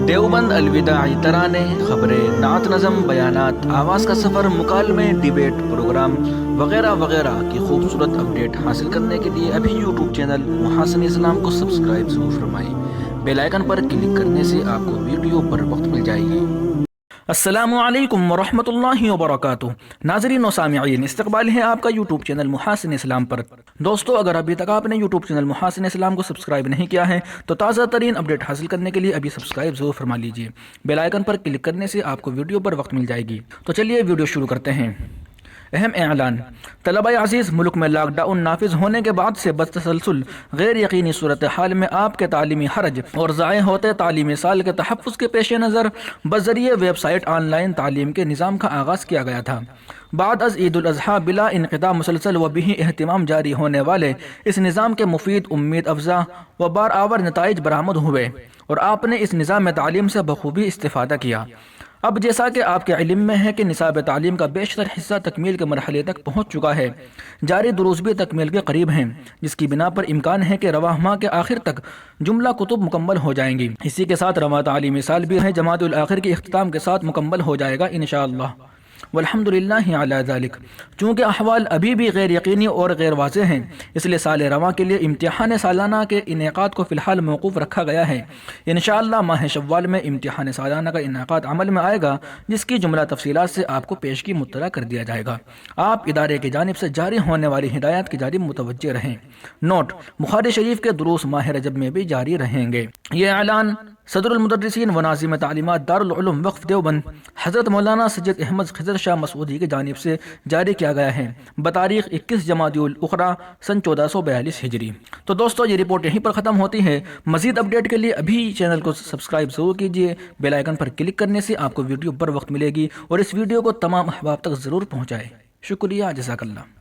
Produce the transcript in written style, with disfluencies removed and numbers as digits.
دیوبند الوداعی ترانے، خبریں، نعت نظم، بیانات، آواز کا سفر، مکالمے، ڈیبیٹ، پروگرام وغیرہ وغیرہ کی خوبصورت اپڈیٹ حاصل کرنے کے لیے ابھی یوٹیوب چینل محاسن اسلام کو سبسکرائب ضرور فرمائیں۔ بیل آئیکن پر کلک کرنے سے آپ کو ویڈیو بر وقت مل جائے گی۔ السلام علیکم ورحمۃ اللہ وبرکاتہ۔ ناظرین و سامعین، استقبال ہے آپ کا یوٹیوب چینل محاسن اسلام پر۔ دوستو، اگر ابھی تک آپ نے یوٹیوب چینل محاسن اسلام کو سبسکرائب نہیں کیا ہے تو تازہ ترین اپڈیٹ حاصل کرنے کے لیے ابھی سبسکرائب ضرور فرما لیجیے۔ بیل آئیکن پر کلک کرنے سے آپ کو ویڈیو پر وقت مل جائے گی۔ تو چلیے ویڈیو شروع کرتے ہیں۔ اہم اعلان: طلبہ عزیز، ملک میں لاک ڈاؤن نافذ ہونے کے بعد سے بتسلسل غیر یقینی صورتحال میں آپ کے تعلیمی حرج اور ضائع ہوتے تعلیمی سال کے تحفظ کے پیش نظر بذریعہ ویب سائٹ آن لائن تعلیم کے نظام کا آغاز کیا گیا تھا۔ بعد از عید الاضحیٰ بلا انقطاع مسلسل و بہی اہتمام جاری ہونے والے اس نظام کے مفید، امید افزا و بارآور نتائج برآمد ہوئے اور آپ نے اس نظام تعلیم سے بخوبی استفادہ کیا۔ اب جیسا کہ آپ کے علم میں ہے کہ نصاب تعلیم کا بیشتر حصہ تکمیل کے مرحلے تک پہنچ چکا ہے، جاری دروس بھی تکمیل کے قریب ہیں، جس کی بنا پر امکان ہے کہ رواں ماہ کے آخر تک جملہ کتب مکمل ہو جائیں گی۔ اسی کے ساتھ رواں تعلیمی سال بھی ہے جماعت الاخر کے اختتام کے ساتھ مکمل ہو جائے گا انشاءاللہ، والحمد للہ علی ذالک۔ چونکہ احوال ابھی بھی غیر یقینی اور غیر واضح ہیں، اس لیے سال رواں کے لیے امتحان سالانہ کے انعقاد کو فی الحال موقوف رکھا گیا ہے۔ انشاءاللہ ماہ شوال میں امتحان سالانہ کا انعقاد عمل میں آئے گا، جس کی جملہ تفصیلات سے آپ کو پیشگی مطلع کر دیا جائے گا۔ آپ ادارے کی جانب سے جاری ہونے والی ہدایات کی جانب متوجہ رہیں۔ نوٹ: بخاری شریف کے دروس ماہ رجب میں بھی جاری رہیں گے۔ یہ اعلان صدر المدرسین و ناظم تعلیمات دارالعلوم وقف دیوبند حضرت مولانا سید احمد خضر شاہ مسعودی کی جانب سے جاری کیا گیا ہے بتاریخ 21 جمادی الاخری سن 1442 ہجری۔ تو دوستو، یہ رپورٹ یہیں پر ختم ہوتی ہے۔ مزید اپڈیٹ کے لیے ابھی چینل کو سبسکرائب ضرور کیجیے۔ بیل آئیکن پر کلک کرنے سے آپ کو ویڈیو بر وقت ملے گی اور اس ویڈیو کو تمام احباب تک ضرور پہنچائے۔ شکریہ، جزاک اللہ۔